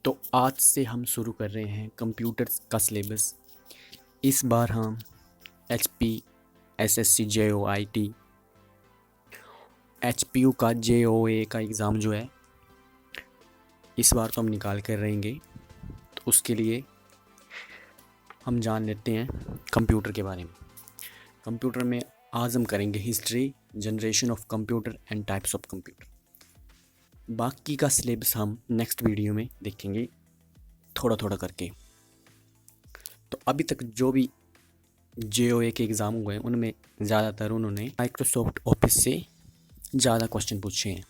तो आज से हम शुरू कर रहे हैं कंप्यूटर्स का सिलेबस। इस बार हम HP SSC JOIT HPU का JOA का एग्ज़ाम जो है इस बार तो हम निकाल कर रहेंगे। तो उसके लिए हम जान लेते हैं कंप्यूटर के बारे में। कंप्यूटर में आज हम करेंगे history, generation of computer and types of computer. बाकी का सिलेबस हम नेक्स्ट वीडियो में देखेंगे थोड़ा थोड़ा करके। तो अभी तक जो भी JOA के एग्ज़ाम हुए हैं उनमें ज़्यादातर उन्होंने माइक्रोसॉफ्ट ऑफिस से ज़्यादा क्वेश्चन पूछे हैं,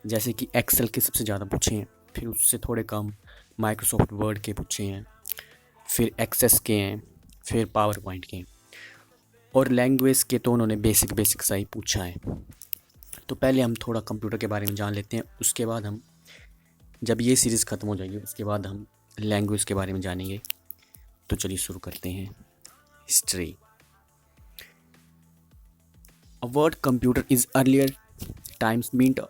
जैसे कि एक्सेल के सबसे ज़्यादा पूछे हैं, फिर उससे थोड़े कम माइक्रोसॉफ्ट वर्ड के पूछे हैं, फिर एक्सेस के हैं, फिर पावर पॉइंट के हैं, और लैंग्वेज के तो उन्होंने बेसिक सा ही पूछा है। तो पहले हम थोड़ा कंप्यूटर के बारे में जान लेते हैं, उसके बाद हम जब ये सीरीज़ ख़त्म हो जाएगी उसके बाद हम लैंग्वेज के बारे में जानेंगे। तो चलिए शुरू करते हैं। History. A word computer is earlier times meant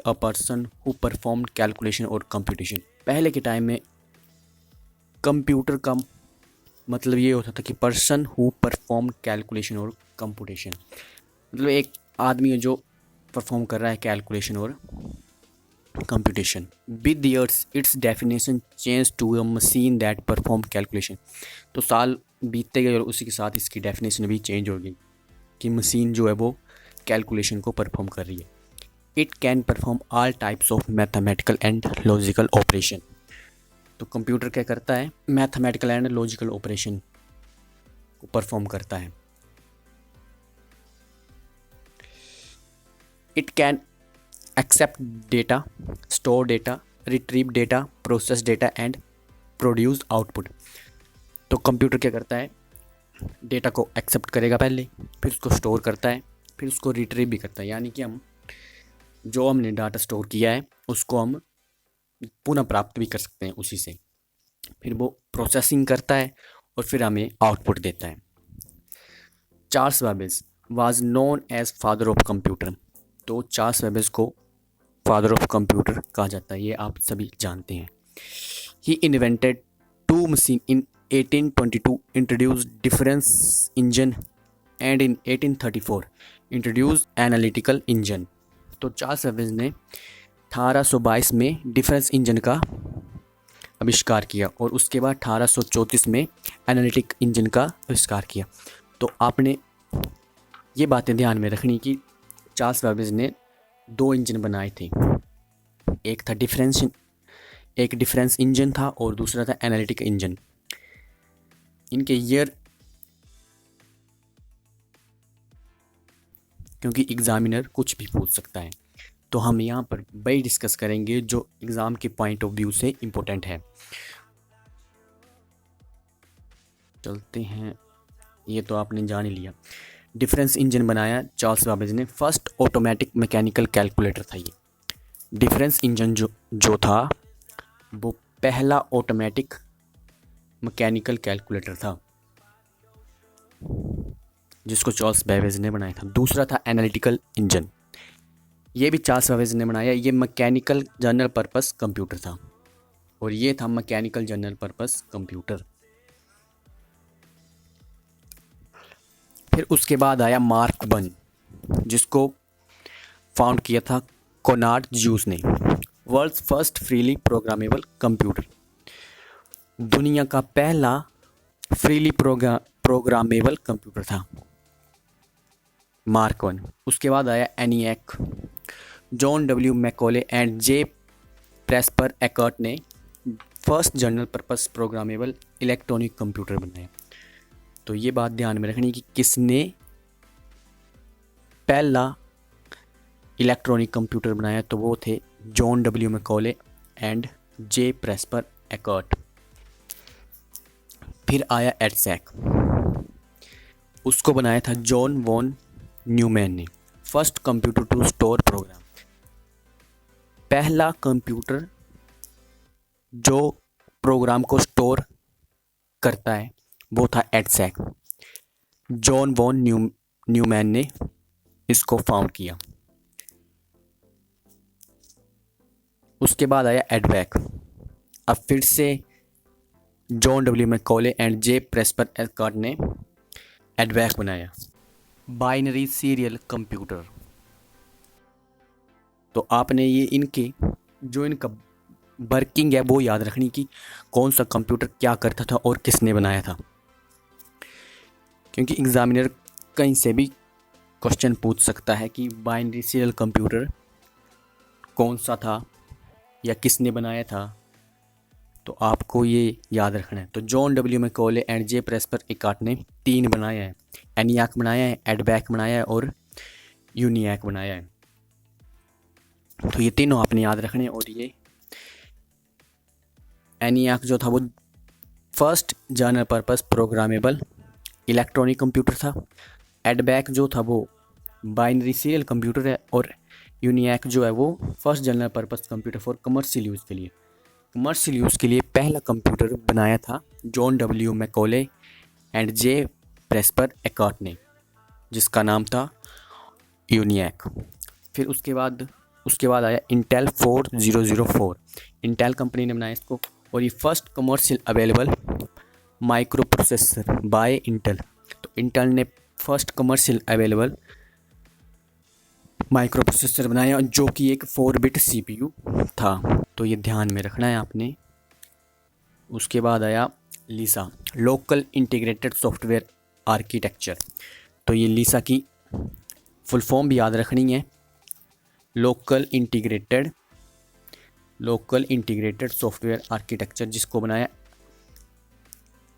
a person who performed calculation और computation। पहले के टाइम में कंप्यूटर का मतलब ये होता था कि पर्सन हु परफॉर्म कैलकुलेशन और कंप्यूटेशन, मतलब एक आदमी है जो परफॉर्म कर रहा है कैलकुलेशन और computation. With years its definition change to a machine that perform calculation. तो साल बीतते गए और उसी के साथ इसकी डेफिनेशन भी चेंज हो गई कि मशीन जो है वो कैलकुलेशन को परफॉर्म कर रही है। It can perform all types of mathematical and logical operation. तो कंप्यूटर क्या करता है? मैथमेटिकल एंड लॉजिकल ऑपरेशन को परफॉर्म करता है। It can accept data, store data, retrieve data, process data and produce output. तो कंप्यूटर क्या करता है? डेटा को एक्सेप्ट करेगा पहले, फिर उसको स्टोर करता है, फिर उसको रिट्रीव भी करता है, यानी कि हम जो हमने डाटा स्टोर किया है उसको हम पुनः प्राप्त भी कर सकते हैं उसी से। फिर वो प्रोसेसिंग करता है और फिर हमें आउटपुट देता है। Charles Babbage was known as father of computer. तो चार्ल्स बेबेज को फादर ऑफ कंप्यूटर कहा जाता है, ये आप सभी जानते हैं। He invented two machine in 1822, introduced difference engine, and in 1834 introduced analytical engine। तो चार्ल्स बेबेज ने 1822 में डिफरेंस इंजन का आविष्कार किया और उसके बाद 1834 में एनालिटिक इंजन का आविष्कार किया। तो आपने ये बातें ध्यान में रखनी कि चार्ल्स बेबेज ने 2 इंजन बनाए थे, एक था डिफरेंस इंजन था और दूसरा था एनालिटिक इंजन। इनके ईयर क्योंकि एग्जामिनर कुछ भी पूछ सकता है, तो हम यहाँ पर वही डिस्कस करेंगे जो एग्ज़ाम के पॉइंट ऑफ व्यू से इम्पोर्टेंट है। चलते हैं, ये तो आपने जान ही लिया। डिफरेंस इंजन बनाया चार्ल्स बेबेज ने। फर्स्ट ऑटोमेटिक मैकेनिकल कैलकुलेटर था ये। डिफरेंस इंजन जो था वो पहला ऑटोमेटिक मैकेनिकल कैलकुलेटर था जिसको चार्ल्स बेबेज ने बनाया था। दूसरा था एनालिटिकल इंजन, ये भी चार्ल्स बेबेज ने बनाया। ये मैकेनिकल जनरल पर्पस कंप्यूटर था और ये था मैकेनिकल जनरल पर्पस कंप्यूटर। फिर उसके बाद आया मार्क 1 जिसको फाउंड किया था कोनार्ड ज्यूस ने। World's first freely programmable computer, दुनिया का पहला फ्रीली प्रोग्रामेबल कंप्यूटर था मार्क 1। उसके बाद आया ENIAC। John W Mauchly and J Presper Eckert ने first general purpose programmable electronic computer बनाया। तो ये बात ध्यान में रखनी कि किसने पहला इलेक्ट्रॉनिक कंप्यूटर बनाया, तो वो थे John W Mauchly and J Presper Eckert. फिर आया EDSAC, उसको बनाया था जॉन वॉन न्यूमैन ने। First computer to store program, पहला कंप्यूटर जो प्रोग्राम को स्टोर करता है वो था EDSAC। जॉन वॉन न्यूमैन ने इसको फाउंड किया। उसके बाद आया EDVAC, अब फिर से John W Macaulay and J Presper Eckhart ने एडवैक बनाया, बाइनरी सीरियल कंप्यूटर। तो आपने ये इनका वर्किंग है वो याद रखनी कि कौन सा कंप्यूटर क्या करता था और किसने बनाया था, क्योंकि एग्जामिनर कहीं से भी क्वेश्चन पूछ सकता है कि बाइनरी सीरियल कंप्यूटर कौन सा था या किसने बनाया था, तो आपको ये याद रखना है। तो John W Macaulay and J Presper Eckhart ने 3 बनाया है, एनियाक बनाया है, एडवैक बनाया है और यूनियाक बनाया है। तो ये तीनों आपने याद रखने हैं। और ये एनियाक जो था वो first general purpose programmable electronic computer था, एडवैक जो था वो बाइनरी सीरियल कंप्यूटर है, और यूनियाक जो है वो first general purpose computer for commercial use के लिए। कमर्शियल यूज़ के लिए पहला कंप्यूटर बनाया था John W Macaulay and J Presper Eckhart ने, जिसका नाम था यूनियाक। फिर उसके बाद आया इंटेल 4004, इंटेल कंपनी ने बनाया इसको, और ये first commercial available microprocessor by Intel. तो इंटेल ने first commercial available microprocessor बनाया जो कि एक 4-बिट CPU था, तो ये ध्यान में रखना है आपने। उसके बाद आया लीसा, लोकल इंटीग्रेटेड सॉफ्टवेयर आर्किटेक्चर। तो ये लीसा की फुल फॉर्म भी याद रखनी है, लोकल इंटीग्रेटेड सॉफ्टवेयर आर्किटेक्चर, जिसको बनाया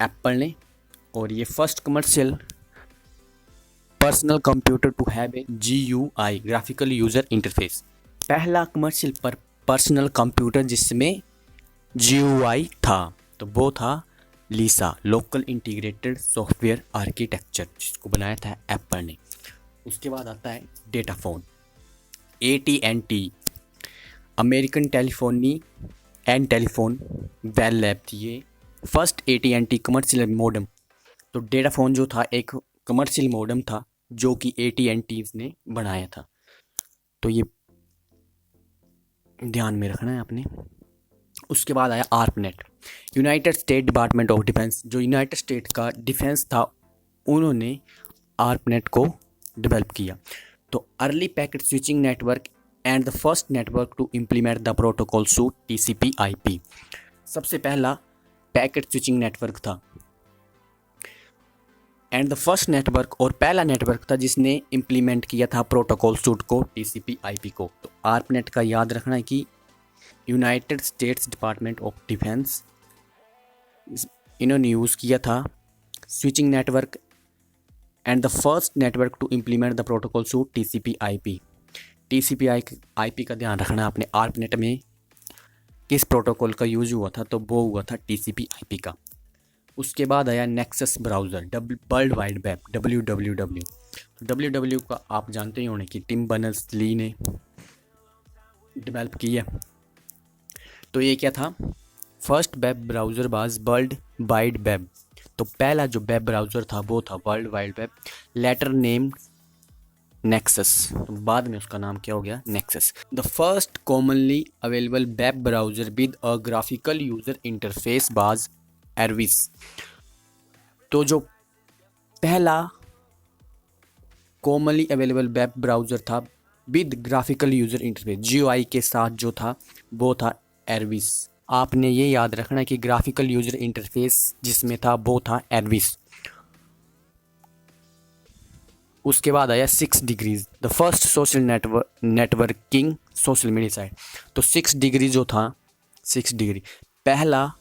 एप्पल ने, और ये first commercial personal computer to have a GUI graphical user interface, पहला कमर्शियल पर्सनल कंप्यूटर जिसमें GUI था, तो वो था Lisa, local integrated software architecture, जिसको बनाया था एप्पल ने। उसके बाद आता है Dataphone, AT&T American telephony and telephone Bell lab थी ये फर्स्ट AT&T कमर्शियल मॉडेम। तो डेटाफोन जो था एक कमर्शियल मॉडेम था जो कि AT&T ने बनाया था, तो ये ध्यान में रखना है आपने। उसके बाद आया ARPANET, United State department of defence, जो यूनाइटेड स्टेट का डिफेंस था उन्होंने ARPANET को डेवलप किया। तो early packet switching network and the first network to implement the protocol suite TCP/IP, सबसे पहला पैकेट स्विचिंग नेटवर्क था एंड द फर्स्ट नेटवर्क, और पहला नेटवर्क था जिसने इम्प्लीमेंट किया था प्रोटोकॉल सूट को, TCP/IP को। तो ARPANET का याद रखना है कि United States department of defence इन्होंने यूज़ किया था switching network and the first network to implement the protocol suite TCP/IP। TCP/IP का ध्यान रखना आपने, ARPANET में किस प्रोटोकॉल का यूज हुआ था, तो वो हुआ था TCP/IP का। उसके बाद आया nexus browser, world Wide web, WWW का आप जानते ही होने कि टिम बर्नर्स-ली ने डेवलप किया। तो ये क्या था, first web browser was World Wide Web. तो पहला जो वेब ब्राउज़र था वो था World Wide Web, later name Nexus, तो बाद में उसका नाम क्या हो गया, Nexus. The first commonly available web browser with a graphical user interface was Erwise. तो जो पहला कॉमनली अवेलेबल वेब ब्राउज़र था with graphical user interface, GUI के साथ जो था वो था एरविस। आपने ये याद रखना कि ग्राफिकल यूज़र इंटरफेस जिसमें था वो था एरविस। उसके बाद आया 6 degrees, the first social networking social media site. तो 6 डिग्री जो था, 6 डिग्री पहला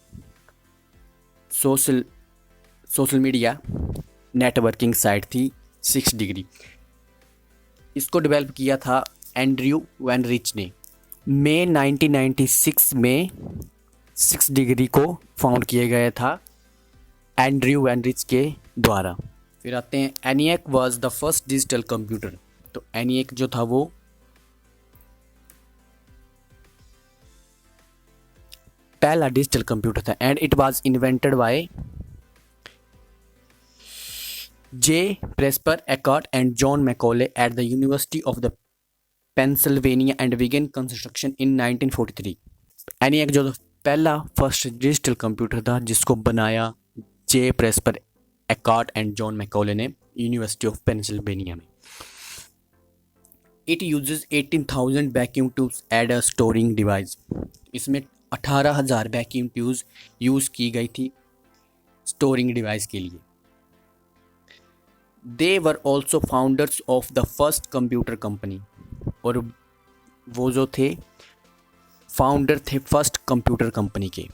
सोशल मीडिया नेटवर्किंग साइट थी 6 डिग्री। इसको डेवलप किया था एंड्रयू वैनरिच ने। मई 1996 में 6 डिग्री को फाउंड किया गया था एंड्रयू वैनरिच के द्वारा। फिर आते हैं ENIAC was the first digital computer. तो ENIAC जो था वो पहला डिजिटल कंप्यूटर था and it was invented by J Presper Eckert and John Macaulay at the university of the Pennsylvania and begin construction in 1943। ENIAC जो पहला first digital computer था जिसको बनाया J Presper Eckert and John Mauchly ने University of Pennsylvania में। It uses 18,000 vacuum tubes and a storing device. इसमें 18,000 vacuum tubes use की गई थी स्टोरिंग डिवाइस के लिए। They were also founders of the first computer company, और वो जो थे फाउंडर थे फर्स्ट कंप्यूटर कंपनी के।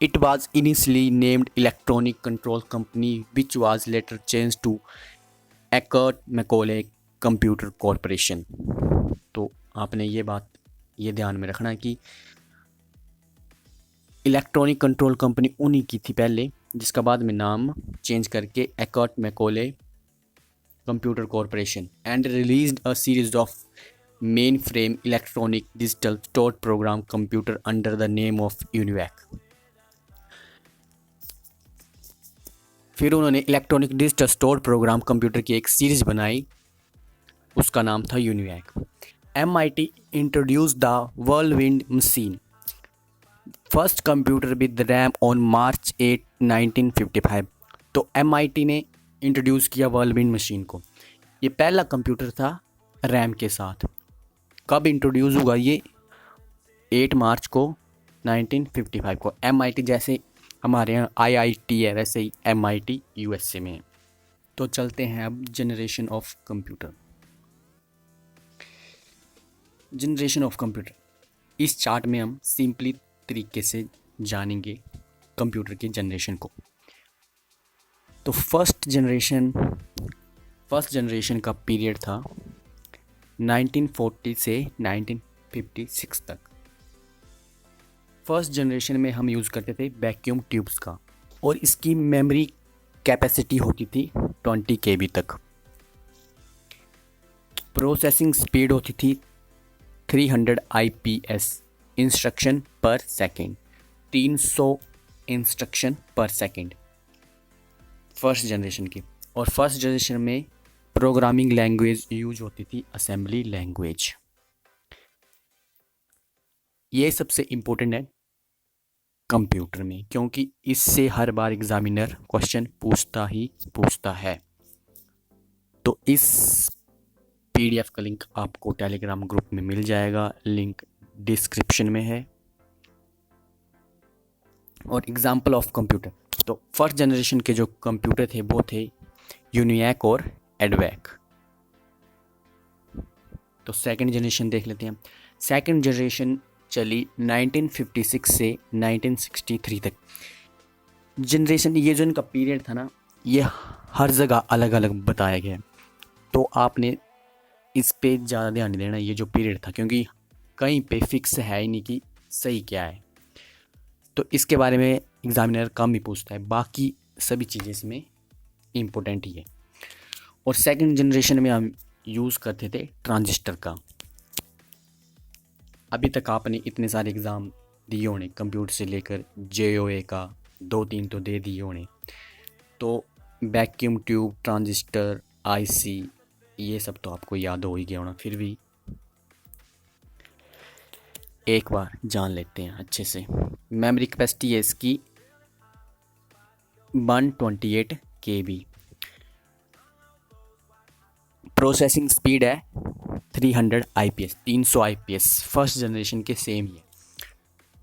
It was initially named Electronic Control Company which was later change to Eckert Mauchly Computer Corporation. तो आपने ये ध्यान में रखना कि इलेक्ट्रॉनिक कंट्रोल कंपनी उन्हीं की थी पहले, जिसका बाद में नाम चेंज करके Eckert Mauchly Computer Corporation, and released a series of mainframe electronic digital stored program computer under the name of UNIVAC. फिर उन्होंने electronic digital stored program computer की एक सीरीज बनाई, उसका नाम था UNIVAC. MIT introduce the Whirlwind machine, first computer with RAM on March 8, 1955। तो MIT ने इंट्रोड्यूस किया व्हर्लविंड मशीन को। ये पहला कंप्यूटर था रैम के साथ। कब इंट्रोड्यूस हुआ ये? 8 मार्च को 1955 को। MIT जैसे हमारे यहाँ IIT है, वैसे ही MIT USA में है। तो चलते हैं अब generation of computer. Generation of computer, इस चार्ट में हम सिंपली तरीके से जानेंगे कंप्यूटर की जनरेशन को। तो फर्स्ट जनरेशन का पीरियड था 1940 से 1956 तक। फर्स्ट जनरेशन में हम यूज़ करते थे वैक्यूम ट्यूब्स का, और इसकी मेमोरी कैपेसिटी होती थी 20 KB तक। प्रोसेसिंग स्पीड होती थी 300 IPS इंस्ट्रक्शन पर सेकेंड, 300 इंस्ट्रक्शन पर सेकेंड फर्स्ट जनरेशन की। और फर्स्ट जनरेशन में प्रोग्रामिंग लैंग्वेज यूज होती थी असेंबली लैंग्वेज। ये सबसे इम्पोर्टेंट है कंप्यूटर में, क्योंकि इससे हर बार एग्जामिनर क्वेश्चन पूछता है। तो इस PDF का लिंक आपको टेलीग्राम ग्रुप में मिल जाएगा, लिंक डिस्क्रिप्शन में है। और एग्जाम्पल ऑफ कंप्यूटर, तो फर्स्ट जनरेशन के जो कंप्यूटर थे वो थे यूनिवैक और एडवैक। तो सेकंड जनरेशन देख लेते हैं। सेकंड जनरेशन चली 1956 से 1963 तक। जनरेशन, ये जो इनका पीरियड था ना, ये हर जगह अलग अलग बताया गया है, तो आपने इस पे ज़्यादा ध्यान नहीं देना ये जो पीरियड था, क्योंकि कहीं पे फिक्स है ही नहीं कि सही क्या है। तो इसके बारे में एग्जामिनर कम ही पूछता है, बाकी सभी चीज़ें इसमें इम्पोर्टेंट ही है। और सेकंड जनरेशन में हम यूज़ करते थे ट्रांजिस्टर का। अभी तक आपने इतने सारे एग्ज़ाम दिए होने कंप्यूटर से लेकर, JOA का 2-3 तो दे दिए होने। तो वैक्यूम ट्यूब, ट्रांजिस्टर, IC, ये सब तो आपको याद हो ही गया होना, फिर भी एक बार जान लेते हैं अच्छे से। मेमोरी कैपेसिटी है इसकी 128 KB। प्रोसेसिंग स्पीड है 300 IPS, 300 IPS। फर्स्ट जनरेशन के सेम ही है,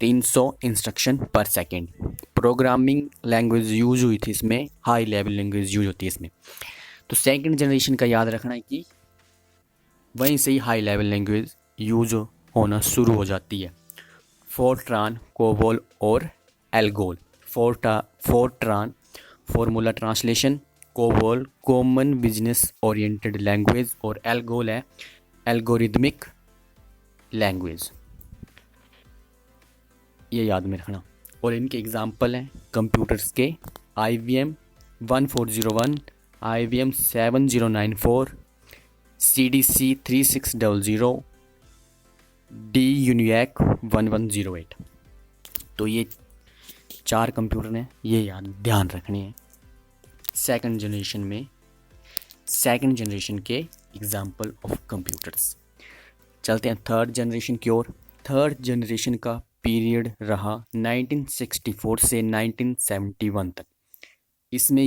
300 इंस्ट्रक्शन पर सेकेंड। प्रोग्रामिंग लैंग्वेज यूज हुई थी इसमें, हाई लेवल लैंग्वेज यूज होती है इसमें। तो सेकंड जनरेशन का याद रखना है कि वहीं से ही हाई लेवल लैंग्वेज यूज होना शुरू हो जाती है। फोर्ट्रान, कोबोल और ALGOL. Fortran formula translation, COBOL common business oriented language, और एल्गोल है एल्गोरिदमिक लैंग्वेज। ये याद में रखना। और इनके एग्जाम्पल हैं कंप्यूटर्स के IBM 1401, IBM 7094, CDC 3600, D UNIVAC 1108। तो ये 4 कंप्यूटर हैं, ये याद ध्यान रखने हैं सेकंड जनरेशन के एग्जाम्पल ऑफ कंप्यूटर्स। चलते हैं थर्ड जनरेशन की ओर। थर्ड जनरेशन का पीरियड रहा 1964 से 1971 तक। इसमें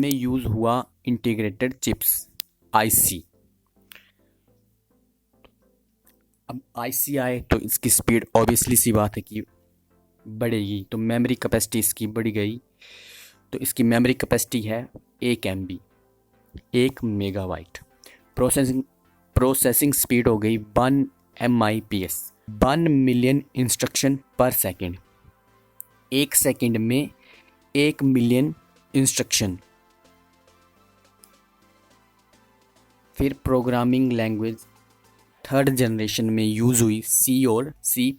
यूज़ हुआ इंटीग्रेटेड चिप्स आईसी। अब आईसी आए तो इसकी स्पीड ऑब्वियसली सी बात है कि बढ़ेगी, तो मेमोरी कैपेसिटी इसकी बढ़ गई। तो इसकी मेमोरी कैपेसिटी है 1 MB, 1 मेगाबाइट। प्रोसेसिंग स्पीड हो गई 1 MIPS, 1 मिलियन इंस्ट्रक्शन पर सेकेंड। एक सेकेंड में 1 मिलियन इंस्ट्रक्शन। फिर प्रोग्रामिंग लैंग्वेज थर्ड जनरेशन में यूज़ हुई C और C++।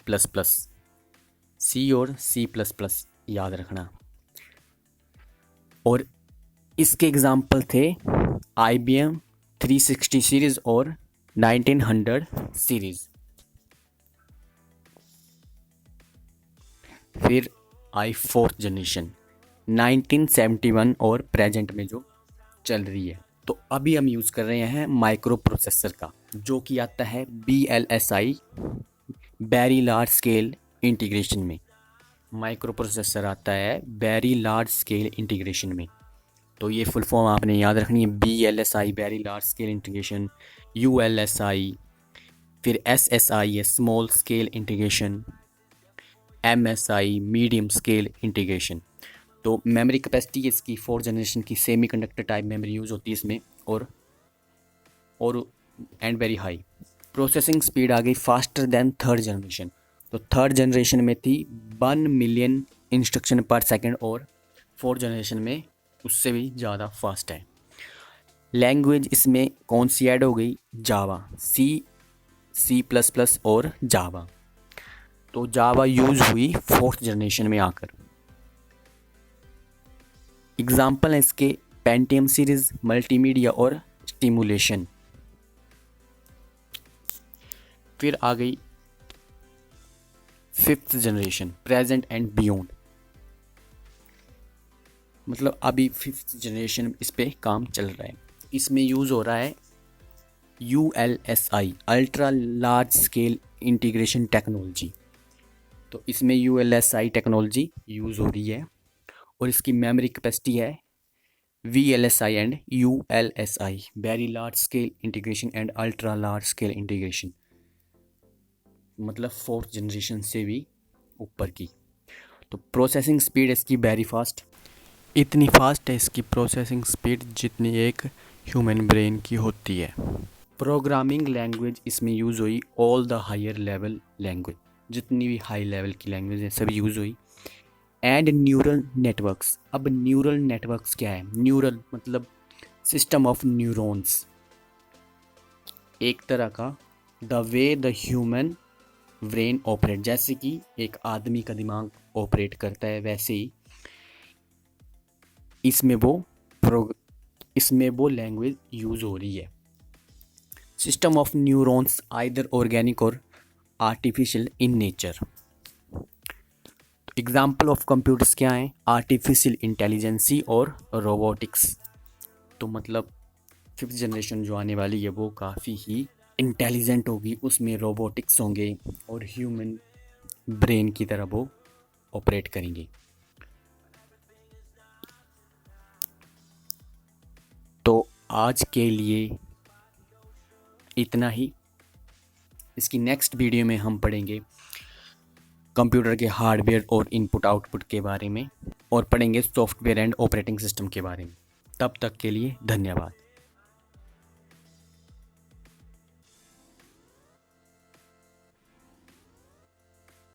C और C++ याद रखना। और इसके एग्जाम्पल थे IBM 360 सीरीज़ और 1900 सीरीज़। फिर आई फोर्थ जनरेशन 1971 और प्रेजेंट में जो चल रही है। तो अभी हम यूज़ कर रहे हैं माइक्रो प्रोसेसर का, जो कि आता है BLSI, very large scale integration में। माइक्रो प्रोसेसर आता है वेरी लार्ज स्केल इंटीग्रेशन में। तो ये फुल फॉर्म आपने याद रखनी है, BLSI very large scale integration, ULSI, फिर SSI है small scale integration, MSI medium scale integration. तो मेमोरी कैपेसिटी इसकी 4th जनरेशन की सेमीकंडक्टर टाइप मेमोरी यूज़ होती है इसमें, और and very high. Processing speed आ गई फास्टर देन 3rd जनरेशन। तो 3rd जनरेशन में थी 1 मिलियन इंस्ट्रक्शन पर सेकेंड, और 4th जनरेशन में उससे भी ज़्यादा फास्ट है। लैंग्वेज इसमें कौन सी ऐड हो गई? जावा, C++ और जावा। तो जावा यूज़ हुई 4th जनरेशन में आकर। एग्जाम्पल है इसके पेंटियम सीरीज़, मल्टीमीडिया और स्टिमुलेशन। फिर आ गई 5th generation, present and beyond. मतलब अभी 5th जनरेशन इस पे काम चल रहा है। इसमें यूज़ हो रहा है ULSI, ultra large scale integration technology. तो इसमें ULSI टेक्नोलॉजी यूज़ हो रही है, और इसकी मेमोरी कैपेसिटी है VLSI and ULSI, very large scale integration and ultra large scale integration. मतलब 4th जनरेशन से भी ऊपर की। तो प्रोसेसिंग स्पीड इसकी वेरी फास्ट, इतनी फास्ट है इसकी प्रोसेसिंग स्पीड जितनी एक ह्यूमन ब्रेन की होती है। प्रोग्रामिंग लैंग्वेज इसमें यूज़ हुई all the higher level language, जितनी भी हाई लेवल की लैंग्वेज है सब यूज़ हुई। And neural networks. अब न्यूरल नेटवर्क्स क्या है? न्यूरल मतलब सिस्टम ऑफ न्यूरॉन्स, एक तरह का the way the human brain operate. जैसे कि एक आदमी का दिमाग ऑपरेट करता है, वैसे ही इसमें वो लैंग्वेज यूज़ हो रही है। System of neurons either organic और artificial in nature. Example of computers क्या हैं? आर्टिफिशियल इंटेलिजेंसी और रोबोटिक्स। तो मतलब 5th जनरेशन जो आने वाली है वो काफ़ी ही इंटेलिजेंट होगी, उसमें रोबोटिक्स होंगे और ह्यूमन ब्रेन की तरह वो ऑपरेट करेंगे। तो आज के लिए इतना ही। इसकी नेक्स्ट वीडियो में हम पढ़ेंगे कंप्यूटर के हार्डवेयर और इनपुट आउटपुट के बारे में, और पढ़ेंगे सॉफ्टवेयर एंड ऑपरेटिंग सिस्टम के बारे में। तब तक के लिए धन्यवाद।